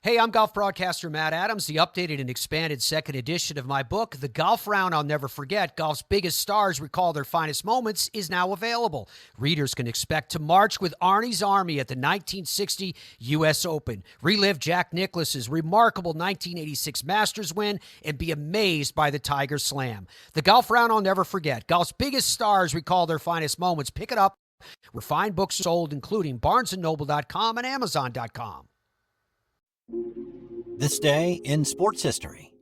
Hey, I'm golf broadcaster Matt Adams. The updated and expanded second edition of my book, The Golf Round I'll Never Forget, Golf's Biggest Stars Recall Their Finest Moments, is now available. Readers can expect to march with Arnie's Army at the 1960 U.S. Open, relive Jack Nicklaus's remarkable 1986 Masters win, and be amazed by the Tiger Slam. The Golf Round I'll Never Forget, Golf's Biggest Stars Recall Their Finest Moments. Pick it up where fine books are sold, including BarnesandNoble.com and Amazon.com. This Day in Sports History.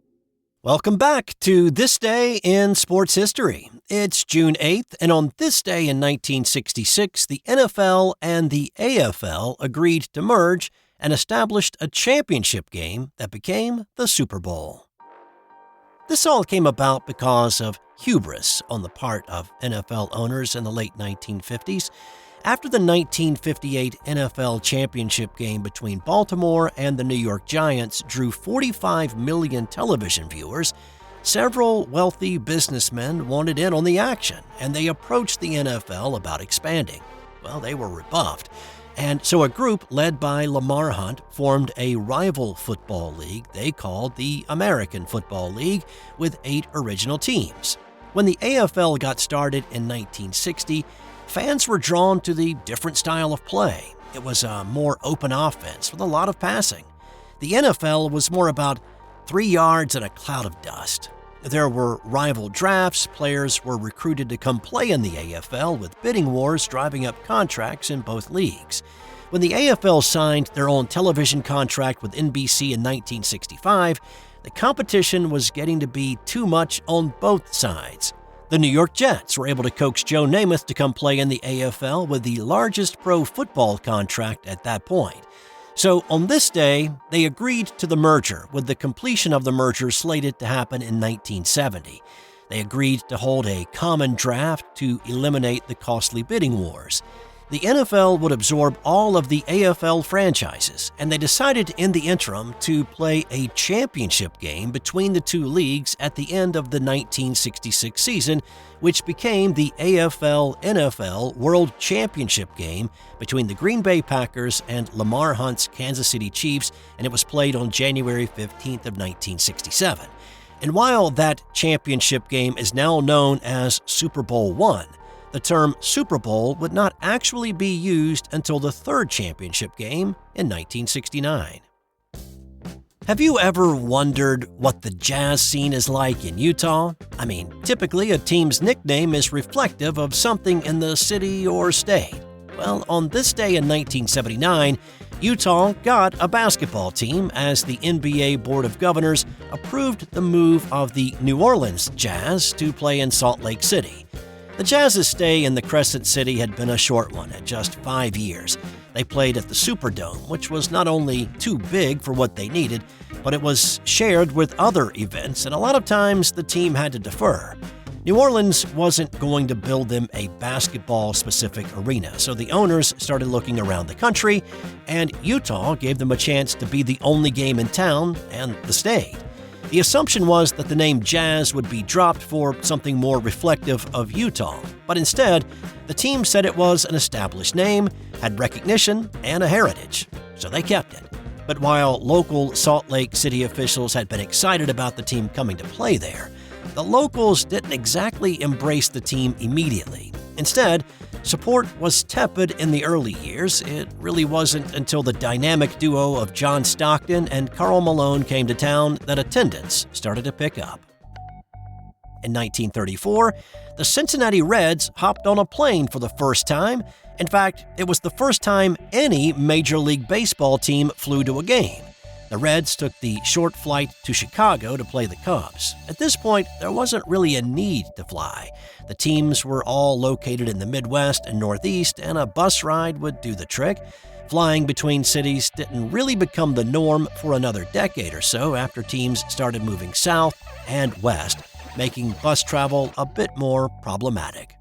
Welcome back to This Day in Sports History. It's June 8th, and on this day in 1966, the NFL and the AFL agreed to merge and established a championship game that became the Super Bowl. This all came about because of hubris on the part of NFL owners in the late 1950s. After the 1958 NFL championship game between Baltimore and the New York Giants drew 45 million television viewers, several wealthy businessmen wanted in on the action, and they approached the NFL about expanding. Well, they were rebuffed, and so a group led by Lamar Hunt formed a rival football league they called the American Football League with 8 original teams. When the AFL got started in 1960, fans were drawn to the different style of play. It was a more open offense with a lot of passing. The NFL was more about 3 yards and a cloud of dust. There were rival drafts, players were recruited to come play in the AFL, with bidding wars driving up contracts in both leagues. When the AFL signed their own television contract with NBC in 1965, the competition was getting to be too much on both sides. The New York Jets were able to coax Joe Namath to come play in the AFL with the largest pro football contract at that point. So on this day, they agreed to the merger, with the completion of the merger slated to happen in 1970. They agreed to hold a common draft to eliminate the costly bidding wars. The NFL would absorb all of the AFL franchises, and they decided in the interim to play a championship game between the two leagues at the end of the 1966 season, which became the AFL-NFL World Championship game between the Green Bay Packers and Lamar Hunt's Kansas City Chiefs, and it was played on January 15th of 1967. And while that championship game is now known as Super Bowl I, the term Super Bowl would not actually be used until the third championship game in 1969. Have you ever wondered what the jazz scene is like in Utah? I mean, typically a team's nickname is reflective of something in the city or state. Well, on this day in 1979, Utah got a basketball team as the NBA Board of Governors approved the move of the New Orleans Jazz to play in Salt Lake City. The Jazz's stay in the Crescent City had been a short one at just 5 years. They played at the Superdome, which was not only too big for what they needed, but it was shared with other events, and a lot of times the team had to defer. New Orleans wasn't going to build them a basketball-specific arena, so the owners started looking around the country, and Utah gave them a chance to be the only game in town and the state. The assumption was that the name Jazz would be dropped for something more reflective of Utah, but instead, the team said it was an established name, had recognition, and a heritage, so they kept it. But while local Salt Lake City officials had been excited about the team coming to play there, the locals didn't exactly embrace the team immediately. Instead, support was tepid in the early years. It really wasn't until the dynamic duo of John Stockton and Karl Malone came to town that attendance started to pick up. In 1934, the Cincinnati Reds hopped on a plane for the first time. In fact, it was the first time any Major League Baseball team flew to a game. The Reds took the short flight to Chicago to play the Cubs. At this point, there wasn't really a need to fly. The teams were all located in the Midwest and Northeast, and a bus ride would do the trick. Flying between cities didn't really become the norm for another decade or so after teams started moving south and west, making bus travel a bit more problematic.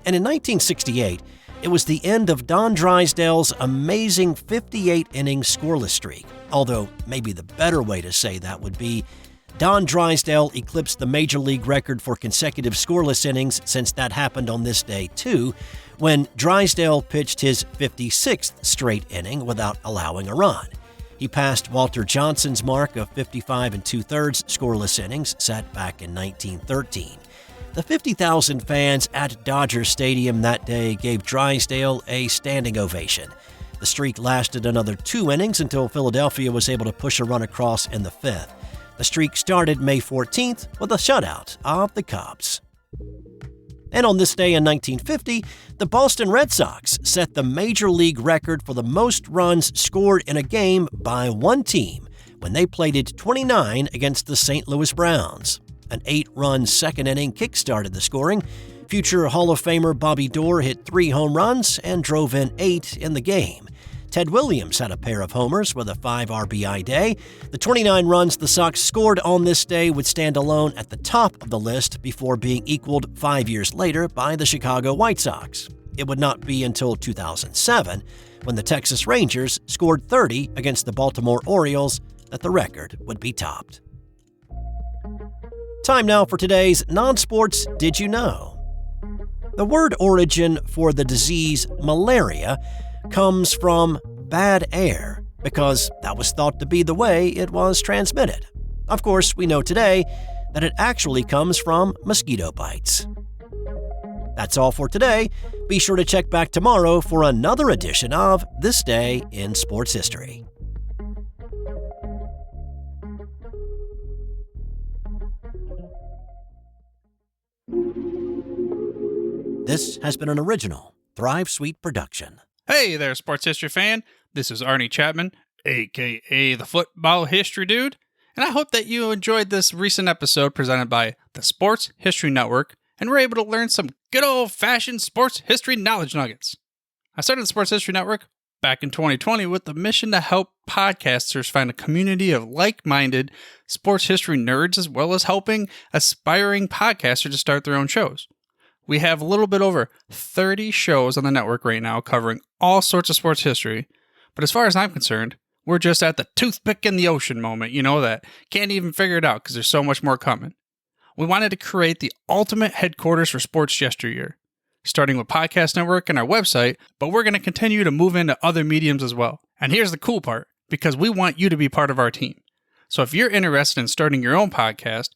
And in 1968, it was the end of Don Drysdale's amazing 58-inning scoreless streak, although maybe the better way to say that would be Don Drysdale eclipsed the Major League record for consecutive scoreless innings, since that happened on this day too, when Drysdale pitched his 56th straight inning without allowing a run. He He passed Walter Johnson's mark of 55 2/3 scoreless innings set back in 1913. The 50,000 fans at Dodger Stadium that day gave Drysdale a standing ovation. The streak lasted another 2 innings until Philadelphia was able to push a run across in the 5th. The streak started May 14th with a shutout of the Cubs. And on this day in 1950, the Boston Red Sox set the major league record for the most runs scored in a game by one team when they plated 29 against the St. Louis Browns. An 8-run second inning kick-started the scoring. Future Hall of Famer Bobby Doerr hit 3 home runs and drove in 8 in the game. Ted Williams had a pair of homers with a 5 RBI day. The 29 runs the Sox scored on this day would stand alone at the top of the list before being equaled 5 years later by the Chicago White Sox. It would not be until 2007, when the Texas Rangers scored 30 against the Baltimore Orioles, that the record would be topped. Time now for today's non-sports Did You Know? The word origin for the disease malaria comes from bad air, because that was thought to be the way it was transmitted. Of course, we know today that it actually comes from mosquito bites. That's all for today. Be sure to check back tomorrow for another edition of This Day in Sports History. This has been an original Thrive Suite production. Hey there, sports history fan. This is Arnie Chapman, a.k.a. the Football History Dude, and I hope that you enjoyed this recent episode presented by the Sports History Network and were able to learn some good old-fashioned sports history knowledge nuggets. I started the Sports History Network back in 2020 with the mission to help podcasters find a community of like-minded sports history nerds, as well as helping aspiring podcasters to start their own shows. We have a little bit over 30 shows on the network right now covering all sorts of sports history, but as far as I'm concerned, we're just at the toothpick in the ocean moment, that can't even figure it out because there's so much more coming. We wanted to create the ultimate headquarters for sports yesteryear, starting with Podcast Network and our website, but we're going to continue to move into other mediums as well. And here's the cool part, because we want you to be part of our team. So if you're interested in starting your own podcast,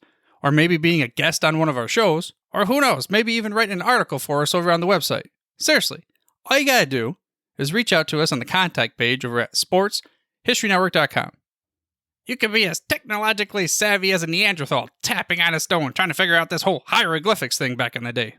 or maybe being a guest on one of our shows, or who knows, maybe even writing an article for us over on the website. Seriously, all you gotta do is reach out to us on the contact page over at sportshistorynetwork.com. You can be as technologically savvy as a Neanderthal tapping on a stone trying to figure out this whole hieroglyphics thing back in the day.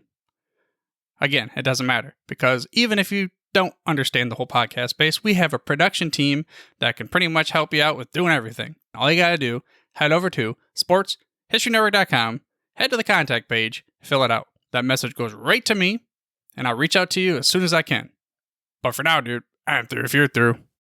Again, it doesn't matter, because even if you don't understand the whole podcast space, we have a production team that can pretty much help you out with doing everything. All you gotta do, head over to sportshistorynetwork.com, head to the contact page, fill it out. That message goes right to me, and I'll reach out to you as soon as I can. But for now, dude, I'm through if you're through.